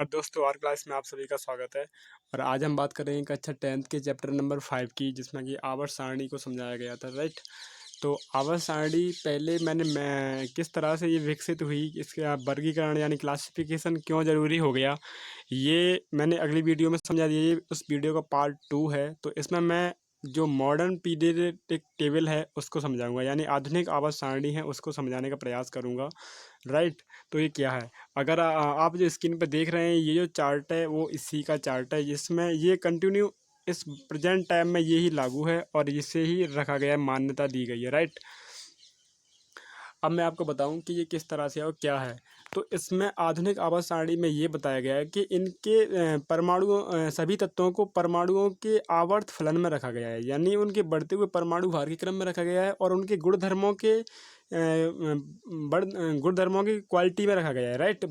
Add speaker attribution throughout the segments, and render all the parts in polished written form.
Speaker 1: नमस्कार दोस्तों, और क्लास में आप सभी का स्वागत है। और आज हम बात करेंगे कक्षा 10th के चैप्टर नंबर 5 की, जिसमें कि आवर्त सारणी को समझाया गया था, राइट। तो आवर्त सारणी पहले मैं किस तरह से ये विकसित हुई, इसका वर्गीकरण यानी क्लासिफिकेशन क्यों ज़रूरी हो गया, ये मैंने अगली वीडियो में समझा दिया। ये उस वीडियो का पार्ट 2 है। तो इसमें मैं जो मॉडर्न पीरियडिक टेबल है उसको समझाऊंगा, यानी आधुनिक आवर्त सारणी है उसको समझाने का प्रयास करूंगा, राइट। तो ये क्या है, अगर आप जो स्क्रीन पर देख रहे हैं ये जो चार्ट है वो इसी का चार्ट है, जिसमें ये कंटिन्यू इस प्रेजेंट टाइम में यही लागू है और इसे ही रखा गया है, मान्यता दी गई है, राइट। अब मैं आपको बताऊं कि ये किस तरह से है और क्या है। तो इसमें आधुनिक आवर्त सारणी में ये बताया गया है कि इनके परमाणुओं सभी तत्वों को परमाणुओं के आवर्त फलन में रखा गया है, यानी उनके बढ़ते हुए परमाणु भार के क्रम में रखा गया है, और उनके गुणधर्मों के गुणधर्मों की क्वालिटी में रखा गया है, राइट।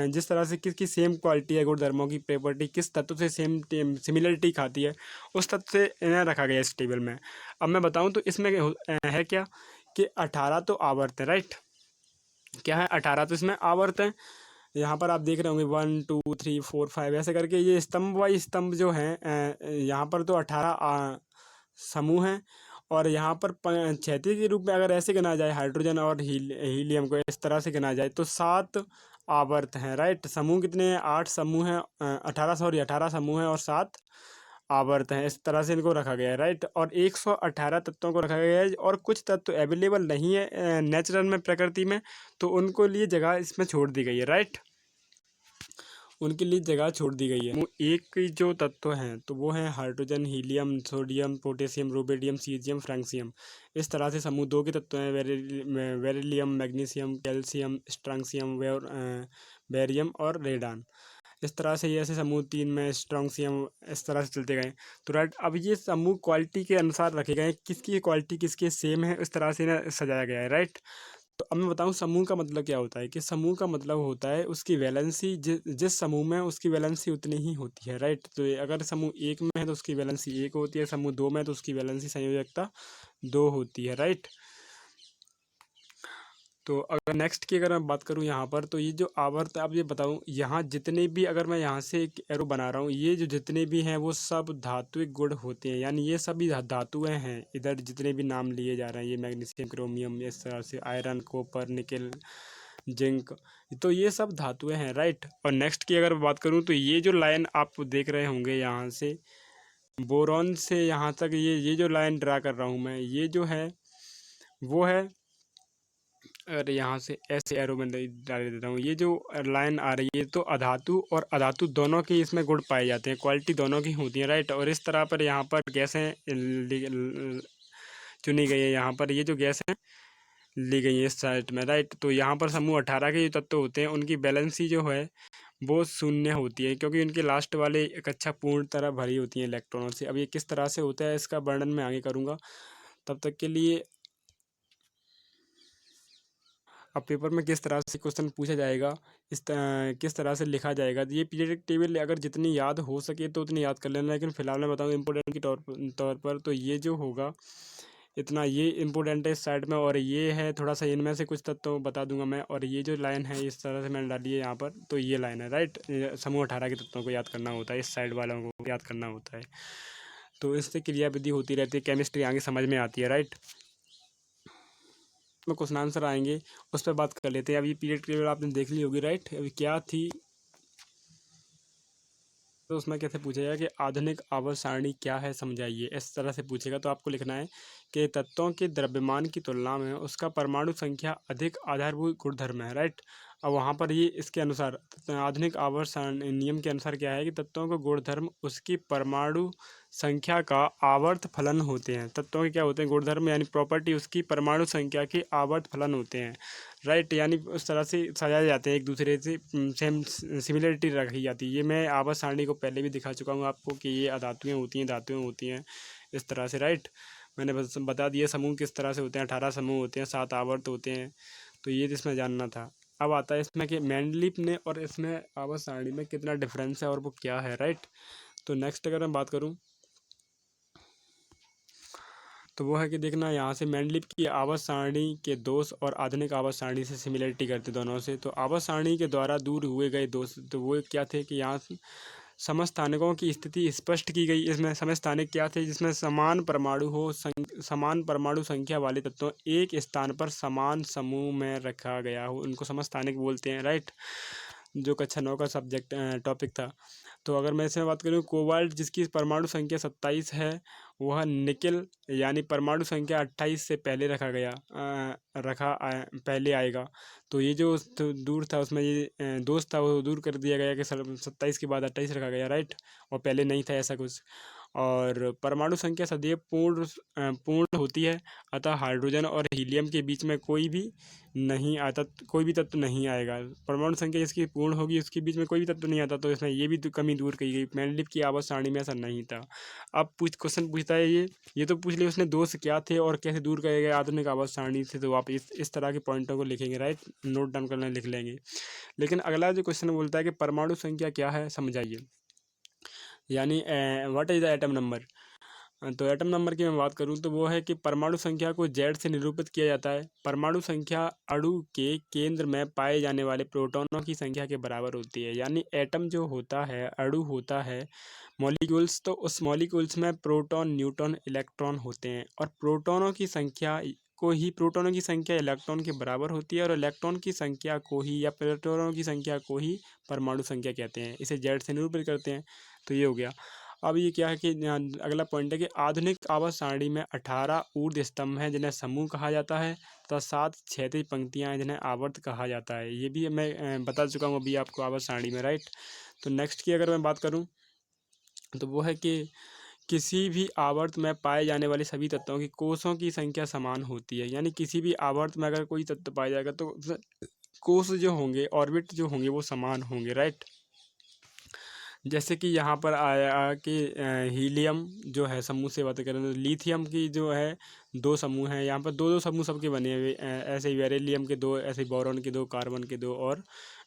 Speaker 1: जिस तरह से किसकी सेम क्वालिटी है, गुणधर्मों की प्रॉपर्टी किस तत्व से सेम सिमिलरिटी खाती है, उस तत्व से इन्हें रखा गया है इस टेबल में। अब मैं बताऊं तो इसमें है क्या कि 18 तो आवर्त है, राइट। क्या है, 18 तो इसमें आवर्त है। यहाँ पर आप देख रहे होंगे 1 2 3 4 5 ऐसे करके ये स्तंभ वाई स्तंभ जो हैं, यहाँ पर तो 18 समूह हैं। और यहाँ पर क्षैतिज के रूप में अगर ऐसे गिना जाए, हाइड्रोजन और हीलियम को इस तरह से गिना जाए तो 7 आवर्त हैं, राइट। समूह कितने हैं, 8 समूह हैं, 18 समूह हैं और 7 आवर्त हैं। इस तरह से इनको रखा गया है, राइट। और 118 तत्वों को रखा गया है, और कुछ तत्व अवेलेबल नहीं है नेचुरल में, प्रकृति में, तो उनको लिए जगह इसमें छोड़ दी गई है, राइट। उनके लिए जगह छोड़ दी गई है। वो एक जो तत्व हैं तो वो हैं hydrogen, helium, sodium, potassium, rubidium, caesium, francium. इस तरह से समूह 2 के तत्व हैं, beryllium, magnesium, calcium, strontium, barium और रेडान। इस तरह से ये ऐसे समूह 3 में स्ट्रांसियम, इस तरह से चलते गए। तो राइट, अब ये समूह क्वालिटी के अनुसार रखे गए हैं, किसकी क्वालिटी किसकी सेम है, इस तरह से इन्हें सजाया गया है, राइट। तो अब मैं बताऊं समूह का मतलब क्या होता है, कि समूह का मतलब होता है उसकी वैलेंसी, जिस समूह में उसकी वैलेंसी उतनी ही होती है, राइट। तो अगर समूह 1 में है तो उसकी वैलेंसी 1 होती है, समूह 2 में है तो उसकी वैलेंसी संयोजकता 2 होती है, राइट। तो अगर नेक्स्ट की अगर मैं बात करूं यहाँ पर, तो ये जो आवर्त, अब ये बताऊं यहाँ जितने भी, अगर मैं यहाँ से एक एरो बना रहा हूँ, ये जो जितने भी हैं वो सब धात्विक गुण होते हैं, यानी ये सभी धातुएं हैं। इधर जितने भी नाम लिए जा रहे हैं, ये मैग्नीशियम, क्रोमियम, इस तरह से आयरन, कॉपर, निकेल, जिंक, तो ये सब धातुएं हैं, राइट। और नेक्स्ट की अगर बात करूँ तो ये जो लाइन आप देख रहे होंगे यहाँ से बोरॉन से यहाँ तक, ये जो लाइन ड्रा कर रहा हूँ मैं, ये जो है वो है, अगर यहाँ से ऐसे एरो में डाल देता हूँ, ये जो लाइन आ रही है तो अधातु और अधातु दोनों के इसमें गुण पाए जाते हैं, क्वालिटी दोनों की होती है, राइट। और इस तरह पर यहाँ पर गैसें चुनी गई है, यहाँ पर ये जो गैस है ली गई है इस साइड में, राइट। तो यहाँ पर समूह 18 के जो तत्व होते हैं उनकी बैलेंसी जो है वो शून्य होती है, क्योंकि उनके लास्ट वाले कक्षा पूर्ण तरह भरी होती है इलेक्ट्रॉनों से। अब ये किस तरह से होता है इसका वर्णन मैं आगे करूँगा, तब तक के लिए अब पेपर में किस तरह से क्वेश्चन पूछा जाएगा, किस तरह से लिखा जाएगा, तो ये पीरियडिक टेबल अगर जितनी याद हो सके तो उतनी याद कर लेना, लेकिन फिलहाल मैं बताऊँ इम्पोर्टेंट के तौर पर, तो ये जो होगा इतना ये इम्पोर्टेंट है इस साइड में, और ये है थोड़ा सा, इनमें से कुछ तत्व बता दूंगा मैं। और ये जो लाइन है इस तरह से मैंने डाली है यहाँ पर, तो ये लाइन है, राइट। समूह 18 के तत्वों को याद करना होता है, इस साइड वालों को याद करना होता है। तो इससे क्रियाविधि होती रहती है, केमिस्ट्री आगे समझ में आती है, राइट। में क्वेश्चन आंसर आएंगे, उस पर बात कर लेते हैं। अभी पीरियड टेबल आपने देख ली होगी, राइट। अभी क्या थी, तो उसमें कैसे पूछेगा कि आधुनिक आवर्त सारणी क्या है समझाइए, इस तरह से पूछेगा। तो आपको लिखना है कि तत्वों के द्रव्यमान की तुलना में उसका परमाणु संख्या अधिक आधारभूत गुणधर्म है, राइट। अब वहाँ पर ये इसके अनुसार आधुनिक आवर्त सारणी नियम के अनुसार क्या है कि तत्वों के गुणधर्म उसकी परमाणु संख्या का आवर्त फलन होते हैं। तत्वों के क्या होते हैं, गुणधर्म यानी प्रॉपर्टी उसकी परमाणु संख्या के आवर्त फलन होते हैं, राइट। यानी उस तरह से सजाए जाते हैं, एक दूसरे से सेम सिमिलरिटी रखी जाती है। ये मैं आवर्त सारणी को पहले भी दिखा चुका हूँ आपको कि ये अधातुएँ होती हैं, धातुएँ होती हैं, इस तरह से, राइट। मैंने बस बता दिया समूह किस तरह से होते हैं, 18 समूह होते हैं, 7 आवर्त होते हैं। तो ये इसमें जानना था। अब आता है इसमें कि मैंडलीफ ने और इसमें आवर्त सारणी में कितना डिफरेंस है और वो क्या है, राइट। तो नेक्स्ट अगर मैं बात करूँ तो वो है कि देखना यहाँ से मेंडलीव की आवर्त सारणी के दोष और आधुनिक आवर्त सारणी से सिमिलरिटी करते दोनों से। तो आवर्त सारणी के द्वारा दूर हुए गए दोष तो वो क्या थे कि यहाँ समस्थानिकों की स्थिति स्पष्ट की गई। इसमें समस्थानिक क्या थे? जिसमें समान परमाणु हो, समान परमाणु संख्या वाले तत्वों एक स्थान पर समान समूह में रखा गया हो, उनको समस्थानिक बोलते हैं, राइट। जो कक्षा 9 का सब्जेक्ट टॉपिक था। तो अगर मैं इसमें बात करूँ, कोबाल्ट जिसकी परमाणु संख्या 27 है, वह निकेल यानी परमाणु संख्या 28 से पहले पहले आएगा। तो ये जो दूर था उसमें ये दोष था वो दूर कर दिया गया कि 27 के बाद 28 रखा गया, राइट। और पहले नहीं था ऐसा कुछ। और परमाणु संख्या सदैव पूर्ण होती है, अतः हाइड्रोजन और हीलियम के बीच में कोई भी तत्व नहीं आएगा। परमाणु संख्या जिसकी पूर्ण होगी उसके बीच में कोई भी तत्व नहीं आता। तो इसमें ये भी कमी दूर की गई। मेंडलीव की आवर्त सारणी में ऐसा नहीं था। अब क्वेश्चन पूछता है ये तो पूछ लिया उसने दोष क्या थे और कैसे दूर करे गए आधुनिक आवर्त सारणी से। तो आप इस तरह के पॉइंटों को लिखेंगे, राइट, नोट डाउन करना लिख लेंगे। लेकिन अगला जो क्वेश्चन बोलता है कि परमाणु संख्या क्या है, समझाइए, यानी what is the atom number. तो एटम नंबर की मैं बात करूं तो वो है कि परमाणु संख्या को जेड से निरूपित किया जाता है। परमाणु संख्या अणु के केंद्र में पाए जाने वाले प्रोटॉनों की संख्या के बराबर होती है। यानी एटम जो होता है, अणु होता है, मॉलिक्यूल्स, तो उस मॉलिक्यूल्स में प्रोटॉन, न्यूट्रॉन, इलेक्ट्रॉन होते हैं। और प्रोटॉनों की संख्या इलेक्ट्रॉन के बराबर होती है, और इलेक्ट्रॉन की संख्या को ही या प्रोटॉनों की संख्या को ही परमाणु संख्या कहते हैं। इसे जेड से निरूपित करते हैं। तो ये हो गया। अब ये क्या है कि अगला पॉइंट है कि आधुनिक आवर्त सारणी में 18 ऊर्ध्व स्तंभ हैं जिन्हें समूह कहा जाता है, तथा 7 क्षैतिज पंक्तियां हैं जिन्हें आवर्त कहा जाता है। ये भी मैं बता चुका हूँ अभी आपको आवर्त सारणी में, राइट। तो नेक्स्ट की अगर मैं बात करूँ तो वो है कि किसी भी आवर्त में पाए जाने वाले सभी तत्वों की कोषों की संख्या समान होती है। यानी किसी भी आवर्त में अगर कोई तत्व पाया जाएगा तो कोष जो होंगे, ऑर्बिट जो होंगे, वो समान होंगे, राइट। जैसे कि यहाँ पर आया कि हीलियम जो है समूह से बात करें तो लिथियम की जो है 2 समूह हैं। यहाँ पर दो दो समूह सबके बने हुए, ऐसे ही बेरिलियम के 2, ऐसे ही बोरॉन के 2, कार्बन के 2 और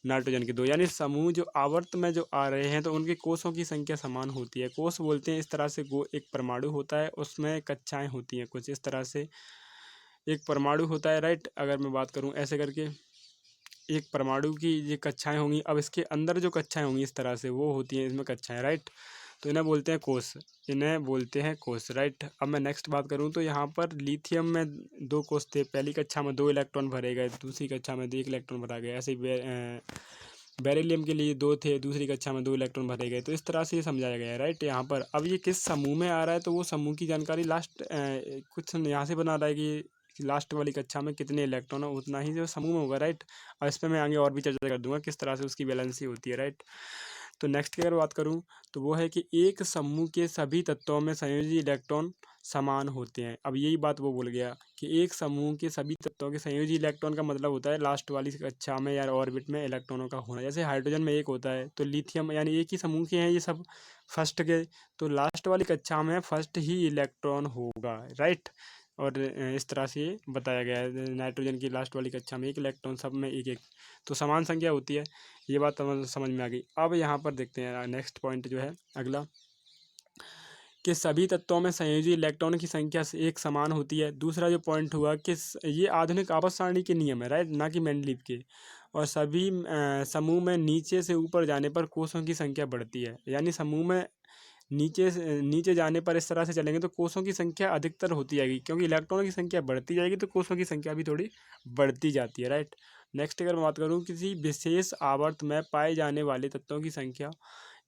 Speaker 1: नाइट्रोजन के 2। यानी समूह जो आवर्त में जो आ रहे हैं तो उनके कोषों की संख्या समान होती है। कोष बोलते हैं इस तरह से, एक परमाणु होता है, उसमें कक्षाएँ होती हैं कुछ इस तरह से। एक परमाणु होता है, राइट। अगर मैं बात करूँ ऐसे करके, एक परमाणु की ये कक्षाएं होंगी। अब इसके अंदर जो कक्षाएं होंगी इस तरह से, वो होती हैं इसमें कक्षाएं, राइट। तो इन्हें बोलते हैं कोष, राइट। अब मैं नेक्स्ट बात करूं तो यहाँ पर लिथियम में 2 कोष थे। पहली कक्षा में 2 इलेक्ट्रॉन भरे गए, दूसरी कक्षा में 1 इलेक्ट्रॉन भरा गया। ऐसे ही बेरिलियम के लिए 2 थे, दूसरी कक्षा में 2 इलेक्ट्रॉन भरे गए। तो इस तरह से ये समझाया गया है, राइट। यहाँ पर अब ये किस समूह में आ रहा है तो वो समूह की जानकारी लास्ट कुछ यहाँ से बना रहा है कि लास्ट वाली कक्षा में कितने इलेक्ट्रॉन हो उतना ही जो समूह में होगा, राइट। और इस पर मैं आगे और भी चर्चा कर दूंगा किस तरह से उसकी बैलेंसी होती है, राइट। तो नेक्स्ट की अगर बात करूं तो वो है कि एक समूह के सभी तत्वों में संयोजी इलेक्ट्रॉन समान होते हैं। अब यही बात वो भूल गया कि एक समूह के सभी तत्वों के संयोजी इलेक्ट्रॉन का मतलब होता है लास्ट वाली कक्षा में या ऑर्बिट में इलेक्ट्रॉनों का होना। जैसे हाइड्रोजन में 1 होता है, तो लिथियम यानी एक ही समूह के हैं ये सब, फर्स्ट के, तो लास्ट वाली कक्षा में फर्स्ट ही इलेक्ट्रॉन होगा, राइट। और इस तरह से ये बताया गया है। नाइट्रोजन की लास्ट वाली कक्षा में 1 इलेक्ट्रॉन, सब में 1 1, तो समान संख्या होती है। ये बात समझ में आ गई। अब यहाँ पर देखते हैं नेक्स्ट पॉइंट जो है अगला, कि सभी तत्वों में संयोजी इलेक्ट्रॉन की संख्या एक समान होती है। दूसरा जो पॉइंट हुआ कि ये आधुनिक आवर्त सारणी के नियम है, राइट, ना कि मेंडलीव के। और सभी समूह में नीचे से ऊपर जाने पर कोषों की संख्या बढ़ती है। यानी समूह में नीचे जाने पर इस तरह से चलेंगे तो कोषों की संख्या अधिकतर होती जाएगी, क्योंकि इलेक्ट्रॉनों की संख्या बढ़ती जाएगी तो कोषों की संख्या भी थोड़ी बढ़ती जाती है, राइट। नेक्स्ट अगर मैं बात करूँ, किसी विशेष आवर्त में पाए जाने वाले तत्वों की संख्या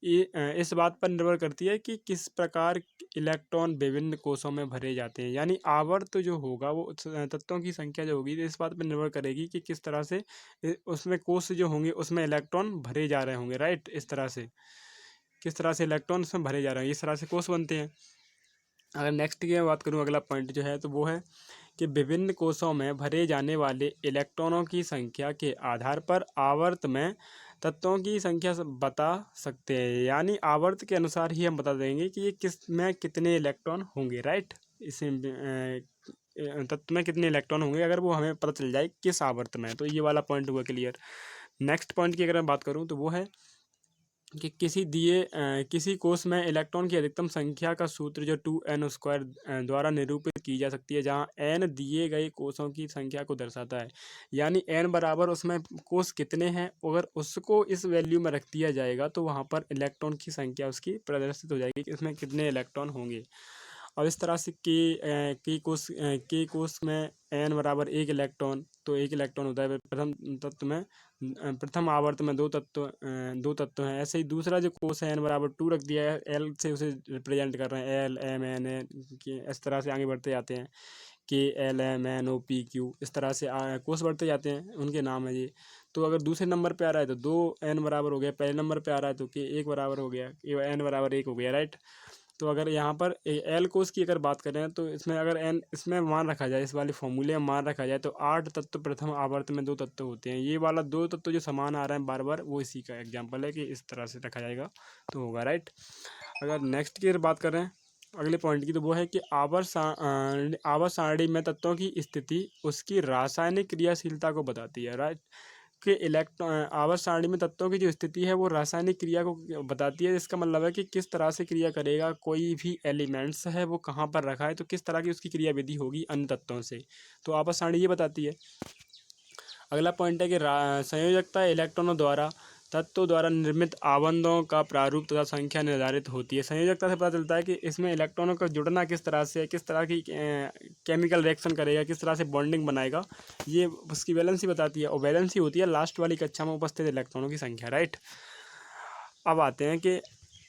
Speaker 1: ये इस बात पर निर्भर करती है कि किस प्रकार इलेक्ट्रॉन विभिन्न कोषों में भरे जाते हैं। यानी आवर्त जो होगा वो तत्वों की संख्या जो होगी तो इस बात पर निर्भर करेगी कि किस तरह से उसमें कोष जो होंगे उसमें इलेक्ट्रॉन भरे जा रहे होंगे, राइट। इस तरह से किस तरह से इलेक्ट्रॉन उसमें भरे जा रहे हैं, इस तरह से कोष बनते हैं। अगर नेक्स्ट की मैं बात करूँ, अगला पॉइंट जो है तो वो है कि विभिन्न कोषों में भरे जाने वाले इलेक्ट्रॉनों की संख्या के आधार पर आवर्त में तत्वों की संख्या बता सकते हैं। यानी आवर्त के अनुसार ही हम बता देंगे कि ये किस में कितने इलेक्ट्रॉन होंगे, राइट। इसे तत्व में कितने इलेक्ट्रॉन होंगे अगर वो हमें पता चल जाए किस आवर्त में। तो ये वाला पॉइंट हुआ क्लियर। नेक्स्ट पॉइंट की अगर मैं बात करूँ तो वो है कि किसी कोष में इलेक्ट्रॉन की अधिकतम संख्या का सूत्र जो 2n² द्वारा निरूपित की जा सकती है, जहां n दिए गए कोषों की संख्या को दर्शाता है। यानी n बराबर उसमें कोष कितने हैं, अगर उसको इस वैल्यू में रख दिया जाएगा तो वहां पर इलेक्ट्रॉन की संख्या उसकी प्रदर्शित हो जाएगी कि इसमें कितने इलेक्ट्रॉन होंगे। और इस तरह से के कोष में n बराबर 1 इलेक्ट्रॉन, तो 1 इलेक्ट्रॉन होता है प्रथम तत्व में, प्रथम आवर्त में दो तत्व हैं। ऐसे ही दूसरा जो कोष है n बराबर 2 रख दिया है, l से उसे रिप्रेजेंट कर रहे हैं, l m n n इस तरह से आगे बढ़ते जाते हैं, k l m n o p q, इस तरह से कोष बढ़ते जाते हैं, उनके नाम है ये। तो अगर दूसरे नंबर पे आ रहा है तो 2n बराबर हो गया, पहले नंबर पे आ रहा है तो k 1 बराबर हो गया, n बराबर 1 हो गया, राइट। तो अगर यहाँ पर एल कोष की अगर बात करें तो इसमें अगर एन इसमें मान रखा जाए, इस वाले फॉर्मूले में मान रखा जाए तो 8 तत्व प्रथम आवर्त में 2 तत्व होते हैं। ये वाला 2 तत्व जो समान आ रहा है बार बार, वो इसी का एग्जाम्पल है कि इस तरह से रखा जाएगा तो होगा, राइट। अगर नेक्स्ट की अगर बात करें अगले पॉइंट की, तो वो है कि आवर्त सारणी में तत्वों की स्थिति उसकी रासायनिक क्रियाशीलता को बताती है, राइट। कि आवर्त सारणी में तत्वों की जो स्थिति है वो रासायनिक क्रिया को बताती है। इसका मतलब है कि किस तरह से क्रिया करेगा, कोई भी एलिमेंट्स है वो कहाँ पर रखा है, तो किस तरह की उसकी क्रिया विधि होगी अन्य तत्वों से, तो आवर्त सारणी ये बताती है। अगला पॉइंट है कि संयोजकता इलेक्ट्रॉनों द्वारा तत्वों द्वारा निर्मित आबंधों का प्रारूप तथा संख्या निर्धारित होती है। संयोजकता से पता चलता है कि इसमें इलेक्ट्रॉनों का जुड़ना किस तरह से है, किस तरह की केमिकल रिएक्शन करेगा, किस तरह से बॉन्डिंग बनाएगा, ये उसकी वैलेंसी बताती है। और वैलेंसी होती है लास्ट वाली कक्षा में उपस्थित इलेक्ट्रॉनों की संख्या, राइट। अब आते हैं कि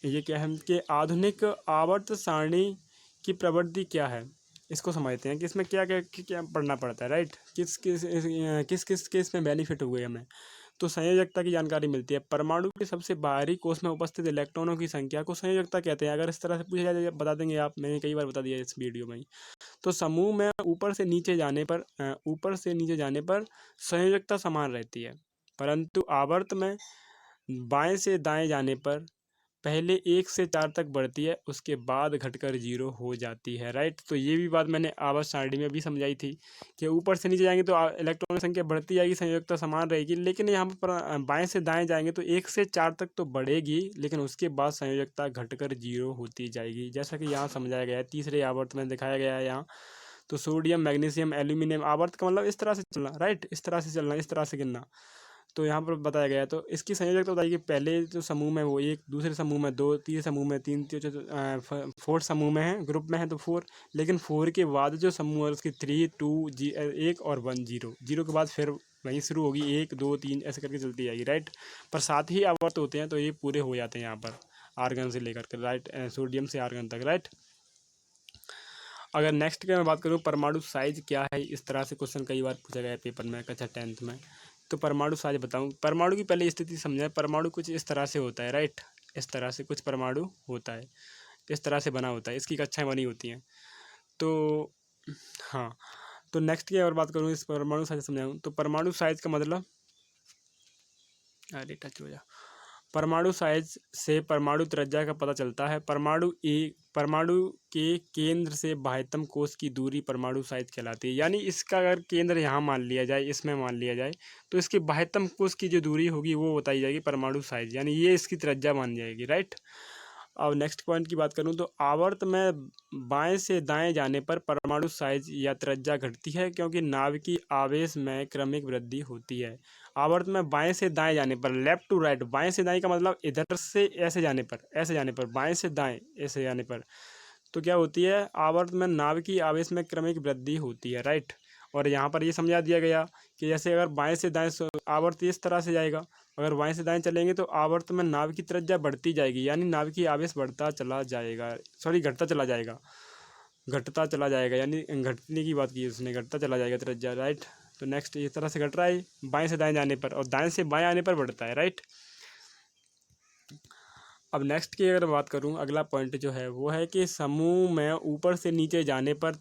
Speaker 1: ये क्या है कि आधुनिक आवर्त सारणी की प्रवृत्ति क्या है, इसको समझते हैं कि इसमें क्या क्या क्या पढ़ना पड़ता है, राइट। किस के इसमें बेनिफिट हुए हमें, तो संयोजकता की जानकारी मिलती है। परमाणु के सबसे बाहरी कोष में उपस्थित इलेक्ट्रॉनों की संख्या को संयोजकता कहते हैं। अगर इस तरह से पूछा जाए बता देंगे आप, मैंने कई बार बता दिया इस वीडियो में। तो समूह में ऊपर से नीचे जाने पर संयोजकता समान रहती है, परंतु आवर्त में बाएं से दाएं जाने पर पहले 1 से 4 तक बढ़ती है, उसके बाद घटकर 0 हो जाती है, राइट। तो ये भी बात मैंने आवर्त सारणी में भी समझाई थी कि ऊपर से नीचे जाएंगे तो इलेक्ट्रॉन की संख्या बढ़ती जाएगी, संयोजकता समान रहेगी। लेकिन यहाँ पर बाएं से दाएं जाएंगे तो 1 से 4 तक तो बढ़ेगी, लेकिन उसके बाद संयोजकता घटकर 0 होती जाएगी, जैसा कि यहाँ समझाया गया है, तीसरे आवर्त में दिखाया गया है यहाँ। तो सोडियम, मैग्नीशियम, एल्यूमिनियम, आवर्त का मतलब इस तरह से चलना, राइट, इस तरह से चलना, इस तरह से गिनना। तो यहाँ पर बताया गया है। तो इसकी संयोजकता बताइए कि पहले जो समूह में वो 1, दूसरे समूह में 2, तीसरे समूह में 3, फोर्थ समूह में है, ग्रुप में है तो 4। लेकिन 4 के बाद जो समूह है उसकी 3, 2, 1 और 1, 0, 0 के बाद फिर वहीं शुरू होगी 1, 2, 3 ऐसे करके चलती जाएगी, राइट। पर 7 ही आवर्त होते हैं तो ये पूरे हो जाते हैं यहाँ पर आर्गन से लेकर के, राइट, सोडियम से आर्गन तक, राइट। अगर नेक्स्ट की मैं बात करूँ परमाणु साइज क्या है, इस तरह से क्वेश्चन कई बार पूछा गया है पेपर में, कक्षा 10th में। तो परमाणु साइज बताऊँ, परमाणु की पहले स्थिति समझाएं। परमाणु कुछ इस तरह से होता है, राइट, इस तरह से कुछ परमाणु होता है, इस तरह से बना होता है, इसकी कक्षाएं बनी होती हैं। तो हाँ, तो नेक्स्ट की अगर बात करूँ इस परमाणु साइज समझाऊँ, तो परमाणु साइज का मतलब, अरे टच हो जा, परमाणु साइज से परमाणु त्रिज्या का पता चलता है। परमाणु के केंद्र से बाह्यतम कोश की दूरी परमाणु साइज कहलाती है। यानी इसका अगर केंद्र यहाँ मान लिया जाए, इसमें मान लिया जाए, तो इसके बाह्यतम कोश की जो दूरी होगी वो बताई जाएगी परमाणु साइज, यानी ये इसकी त्रिज्या मान जाएगी, राइट। अब नेक्स्ट पॉइंट की बात करूँ तो आवर्त में बाएं से दाएं जाने पर परमाणु साइज या त्रिज्या घटती है, क्योंकि नाभिकीय आवेश में क्रमिक वृद्धि होती है। आवर्त में बाएं से दाएं जाने पर, लेफ्ट टू राइट, बाएं से दाएं का मतलब इधर से ऐसे जाने पर, बाएं से दाएं ऐसे जाने पर, तो क्या होती है, आवर्त में नाभिकीय आवेश में क्रमिक वृद्धि होती है, राइट। और यहाँ पर ये समझा दिया गया कि जैसे अगर बाएं से दाएं आवर्त इस तरह से जाएगा, अगर बाएं से दाएं चलेंगे तो आवर्त में नाभिक की त्रिज्या बढ़ती जाएगी, यानी नाभिकीय आवेश बढ़ता चला जाएगा, सॉरी घटता चला जाएगा, यानी घटने की बात की उसने, घटता चला जाएगा त्रिज्या, राइट। तो नेक्स्ट इस तरह से घट रहा है बाएं से दाएं जाने पर, और दाएं से बाएं आने पर बढ़ता है, राइट। अब नेक्स्ट की अगर बात करूं, अगला पॉइंट जो है वो है कि समूह में ऊपर से नीचे जाने पर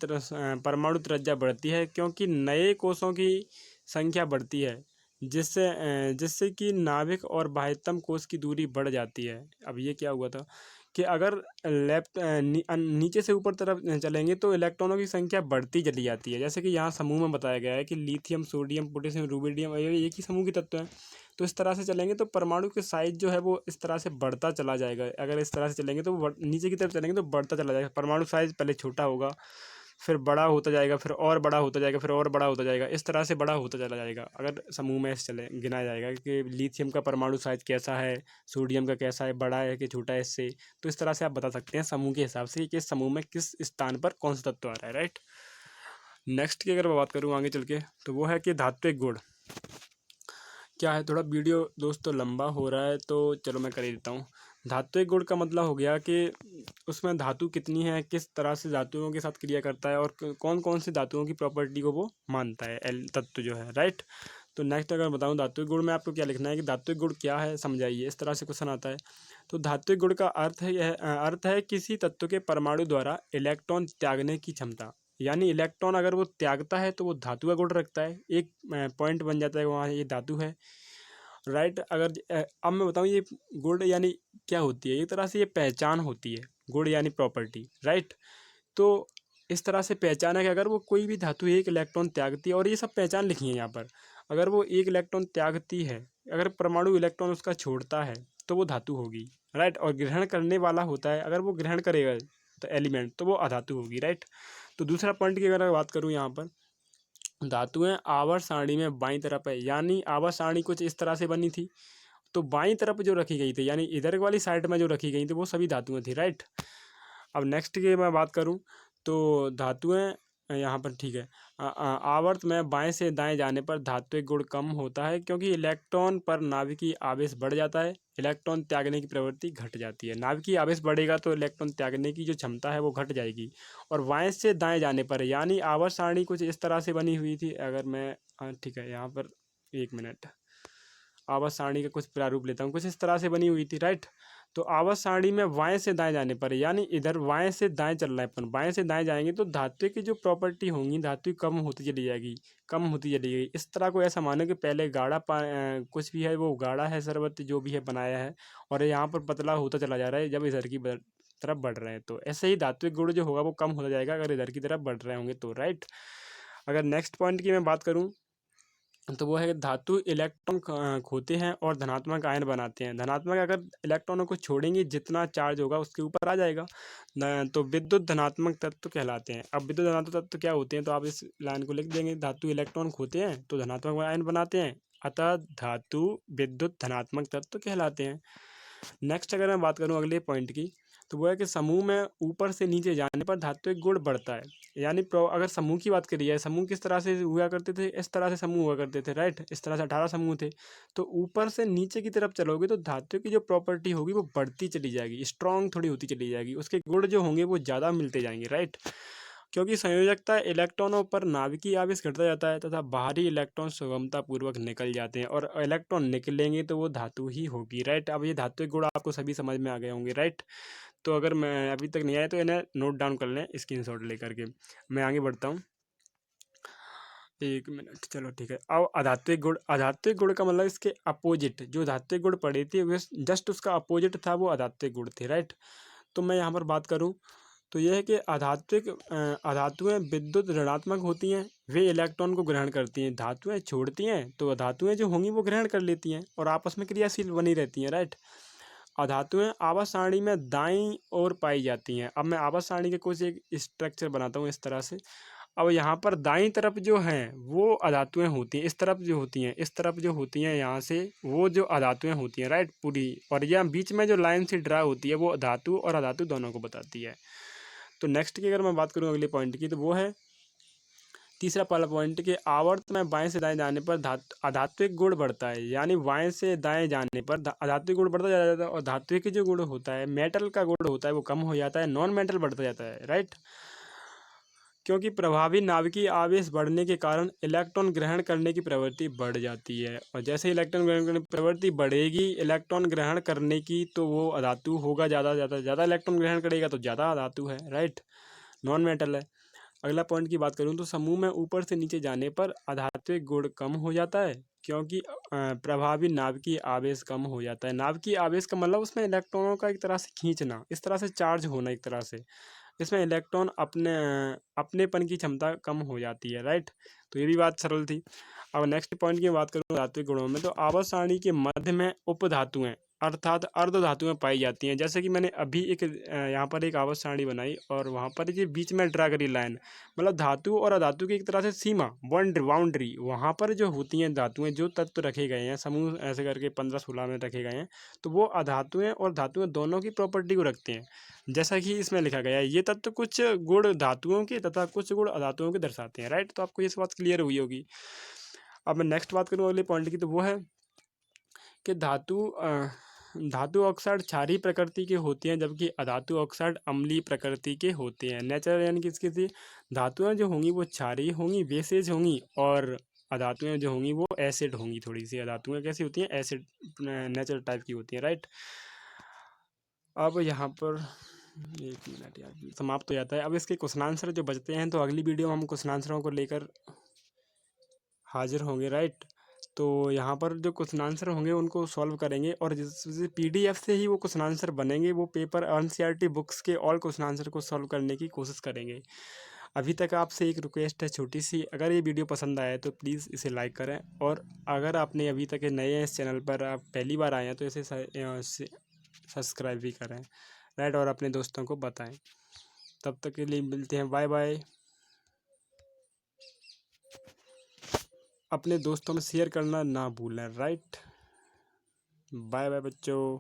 Speaker 1: परमाणु त्रिज्या बढ़ती है, क्योंकि नए कोषों की संख्या बढ़ती है। जिससे कि नाभिक और बाह्यतम कोश की दूरी बढ़ जाती है। अब ये क्या हुआ था कि अगर नीचे से ऊपर तरफ चलेंगे तो इलेक्ट्रॉनों की संख्या बढ़ती चली जाती है। जैसे कि यहाँ समूह में बताया गया है कि लिथियम, सोडियम, पोटेशियम, रुबिडियम ये एक ही समूह के तत्व हैं। तो इस तरह से चलेंगे तो परमाणु के साइज जो है वो इस तरह से बढ़ता चला जाएगा। अगर इस तरह से चलेंगे तो नीचे की तरफ चलेंगे तो बढ़ता चला जाएगा। परमाणु साइज पहले छोटा होगा, फिर बड़ा होता जाएगा, फिर और बड़ा होता जाएगा, फिर और बड़ा होता जाएगा, इस तरह से बड़ा होता चला जाएगा। अगर समूह में चले गिना जाएगा कि लिथियम का परमाणु साइज कैसा है, सोडियम का कैसा है, बड़ा है कि छोटा है इससे। तो इस तरह से आप बता सकते हैं समूह के हिसाब से कि इस समूह में किस स्थान पर कौन सा तत्व आ रहा है, राइट। नेक्स्ट की अगर मैं बात करूँ आगे चल के, तो वो है कि धात्विक गुण क्या है। थोड़ा वीडियो दोस्तों लंबा हो रहा है तो चलो मैं कर ही देता हूँ। धात्विक गुण का मतलब हो गया कि उसमें धातु कितनी है, किस तरह से धातुओं के साथ क्रिया करता है और कौन कौन सी धातुओं की प्रॉपर्टी को वो मानता है, एल तत्व जो है, राइट। तो नेक्स्ट अगर बताऊँ धात्विक गुण में आपको क्या लिखना है कि धात्विक गुण क्या है समझाइए, इस तरह से क्वेश्चन आता है। तो धात्विक गुण का अर्थ है किसी तत्व के परमाणु द्वारा इलेक्ट्रॉन त्यागने की क्षमता। यानी इलेक्ट्रॉन अगर वो त्यागता है तो वो धातु का गुण रखता है, एक पॉइंट बन जाता है वहाँ, ये धातु है, राइट। अगर अब मैं बताऊँ ये गुण यानी क्या होती है, एक तरह से ये पहचान होती है, गुण यानी प्रॉपर्टी, राइट। तो इस तरह से पहचान है कि अगर वो कोई भी धातु एक इलेक्ट्रॉन त्यागती है, और ये सब पहचान लिखी है यहाँ पर, अगर वो एक इलेक्ट्रॉन त्यागती है, अगर परमाणु इलेक्ट्रॉन उसका छोड़ता है तो वो धातु होगी, राइट। और ग्रहण करने वाला होता है, अगर वो ग्रहण करेगा तो एलिमेंट, तो वो अधातु होगी, राइट। तो दूसरा पॉइंट की अगर मैं बात करूँ यहाँ पर, धातुएं आवर्त सारणी में बाईं तरफ है, यानी आवर्त सारणी कुछ इस तरह से बनी थी, तो बाईं तरफ जो रखी गई थी यानी इधर वाली साइड में जो रखी गई थी वो सभी धातुएं थी, राइट। अब नेक्स्ट की मैं बात करूं तो धातुएं यहाँ पर ठीक है, आवर्त में बाएं से दाएं जाने पर धात्विक गुण कम होता है क्योंकि इलेक्ट्रॉन पर नाभिकीय आवेश बढ़ जाता है, इलेक्ट्रॉन त्यागने की प्रवृत्ति घट जाती है। नाभिकीय आवेश बढ़ेगा तो इलेक्ट्रॉन त्यागने की जो क्षमता है वो घट जाएगी। और बाएं से दाएं जाने पर यानी आवर्त सारणी कुछ इस तरह से बनी हुई थी, अगर मैं ठीक है यहाँ पर एक मिनट आवर्त सारणी का कुछ प्रारूप लेता हूँ, कुछ इस तरह से बनी हुई थी, राइट। तो आवर्त सारणी में बाएं से दाएं जाने पर यानी इधर बाएं से दाएं चल रहा है अपन, बाएं से दाएं जाएंगे तो धातु की जो प्रॉपर्टी होंगी धातु कम होती चली जाएगी, कम होती चली गई। इस तरह को ऐसा मानो कि पहले गाढ़ा कुछ भी है वो गाढ़ा है, शरबत जो भी है बनाया है, और यहाँ पर पतला होता चला जा रहा है जब इधर की तरफ बढ़ रहे हैं। तो ऐसे ही धात्विक गुण जो होगा वो कम होता जाएगा अगर इधर की तरफ बढ़ रहे होंगे तो, राइट। अगर नेक्स्ट पॉइंट की मैं बात करूँ तो वो है धातु इलेक्ट्रॉन खोते हैं और धनात्मक आयन बनाते हैं। धनात्मक अगर इलेक्ट्रॉनों को छोड़ेंगे जितना चार्ज होगा उसके ऊपर आ जाएगा, तो विद्युत धनात्मक तत्व कहलाते हैं। अब विद्युत धनात्मक तत्व क्या होते हैं तो आप इस लाइन को लिख देंगे, धातु इलेक्ट्रॉन खोते हैं तो धनात्मक आयन बनाते हैं, अतः धातु विद्युत धनात्मक तत्व कहलाते हैं। नेक्स्ट अगर मैं बात करूं अगले पॉइंट की, तो वो है कि समूह में ऊपर से नीचे जाने पर धात्विक गुण बढ़ता है। यानी अगर समूह की बात करी जाए, समूह किस तरह से हुआ करते थे, इस तरह से समूह हुआ करते थे, राइट। इस तरह से 18 समूह थे। तो ऊपर से नीचे की तरफ चलोगे तो धातु की जो प्रॉपर्टी होगी वो बढ़ती चली जाएगी, स्ट्रांग थोड़ी होती चली जाएगी, उसके गुण जो होंगे वो ज़्यादा मिलते जाएंगे, राइट। क्योंकि संयोजकता इलेक्ट्रॉनों पर नाभिकीय आवेश घटता जाता है तथा बाहरी इलेक्ट्रॉन सुगमता पूर्वक निकल जाते हैं, और इलेक्ट्रॉन निकलेंगे तो वो धातु ही होगी, राइट। अब ये धात्विक गुण आपको सभी समझ में आ गए होंगे, राइट। तो अगर मैं अभी तक नहीं आया तो इन्हें नोट डाउन कर लें स्क्रीनशॉट लेकर के। मैं आगे बढ़ता हूँ, एक मिनट, चलो ठीक है। अब अधात्विक गुण, अधात्विक गुण का मतलब इसके अपोजिट जो धात्विक गुण पढ़े थे वे जस्ट उसका अपोजिट था, वो अधात्विक गुण थे, राइट। तो मैं यहाँ पर बात करूँ तो यह है कि अधातुएं विद्युत ऋणात्मक होती हैं, वे इलेक्ट्रॉन को ग्रहण करती हैं। धातुएं छोड़ती हैं तो धातुएं जो होंगी वो ग्रहण कर लेती हैं और आपस में क्रियाशील बनी रहती हैं, राइट। अधातुएं आवर्त सारणी में दाईं ओर पाई जाती हैं। अब मैं आवर्त सारणी के कुछ एक स्ट्रक्चर बनाता हूँ इस तरह से। अब यहाँ पर दाईं तरफ जो हैं वो अधातुएं होती हैं, इस तरफ जो होती हैं, इस तरफ जो होती हैं यहाँ से वो जो अधातुएं होती हैं, राइट, पूरी। और यह बीच में जो लाइन से ड्रा होती है वो धातु और अधातु दोनों को बताती है। तो नेक्स्ट की अगर मैं बात करूँ अगले पॉइंट की, तो वो है तीसरा पहला पॉइंट कि आवर्त में बाएं से दाएं जाने पर अधात्विक गुण बढ़ता है। यानी बाएं से दाएं जाने पर अधात्विक गुण बढ़ता जाता है और धात्विक जो गुण होता है, मेटल का गुण होता है, वो कम हो जाता है, नॉन मेटल बढ़ता जाता है, राइट। क्योंकि प्रभावी नाभिकीय आवेश बढ़ने के कारण इलेक्ट्रॉन ग्रहण करने की प्रवृत्ति बढ़ जाती है, और जैसे इलेक्ट्रॉन ग्रहण करने की प्रवृत्ति बढ़ेगी इलेक्ट्रॉन ग्रहण करने की, तो वो अधातु होगा, ज़्यादा इलेक्ट्रॉन ग्रहण करेगा तो ज़्यादा अधातु है, राइट, नॉन मेटल है। अगला पॉइंट की बात करूं तो समूह में ऊपर से नीचे जाने पर अधात्विक गुण कम हो जाता है क्योंकि प्रभावी नाभिकीय आवेश कम हो जाता है। नाभिकीय आवेश का मतलब उसमें इलेक्ट्रॉनों का एक तरह से खींचना, इस तरह से चार्ज होना एक तरह से, इसमें इलेक्ट्रॉन अपनेपन की क्षमता कम हो जाती है, राइट। तो ये भी बात सरल थी। अब नेक्स्ट पॉइंट की बात करूँ धात्विक गुणों में, तो आवर्त सारणी के मध्य में उपधातुएं अर्थात अर्ध धातुएं पाई जाती हैं। जैसे कि मैंने अभी एक यहाँ पर एक आवर्त सारणी बनाई और वहाँ पर ये बीच में ड्रा करी लाइन, मतलब धातु और अधातु की एक तरह से सीमा, बाउंड्री, वहाँ पर जो होती हैं धातुएं, जो तत्व रखे गए हैं समूह ऐसे करके 15-16 में रखे गए हैं, तो वो अधातुएं और धातुएं दोनों की प्रॉपर्टी को रखते हैं। जैसा कि इसमें लिखा गया है, ये तत्व कुछ गुण धातुओं के तथा कुछ गुण अधातुओं के दर्शाते हैं, राइट। तो आपको ये बात क्लियर हुई होगी। अब मैं नेक्स्ट बात करूँ अगले पॉइंट की, तो वो है कि धातु ऑक्साइड क्षारीय प्रकृति के होते हैं, जबकि अधातु ऑक्साइड अम्लीय प्रकृति के होते हैं। नेचर यानी कि इसकी धातुएं जो होंगी वो क्षारीय होंगी, बेसेज होंगी, और अधातुएं जो होंगी वो एसिड होंगी। थोड़ी सी अधातुएं कैसी होती हैं, एसिड नेचर टाइप की होती हैं, राइट। अब यहाँ पर 1 मिनट यार, समाप्त हो जाता है। अब इसके क्वेश्चन आंसर जो बचते हैं, तो अगली वीडियो में हम क्वेश्चन आंसरों को लेकर हाजिर होंगे, राइट। तो यहाँ पर जो क्वेश्चन आंसर होंगे उनको सॉल्व करेंगे, और जिस पीडीएफ से ही वो क्वेश्चन आंसर बनेंगे, वो पेपर एनसीईआरटी बुक्स के ऑल क्वेश्चन आंसर को सॉल्व करने की कोशिश करेंगे। अभी तक आपसे एक रिक्वेस्ट है छोटी सी, अगर ये वीडियो पसंद आए तो प्लीज़ इसे लाइक करें, और अगर आपने अभी तक नए हैं इस चैनल पर, आप पहली बार आए हैं, तो इसे सब्सक्राइब भी करें, राइट, और अपने दोस्तों को बताएं। तब तक के लिए मिलते हैं, बाय बाय। अपने दोस्तों में शेयर करना ना भूलें, राइट। बाय बाय बच्चों।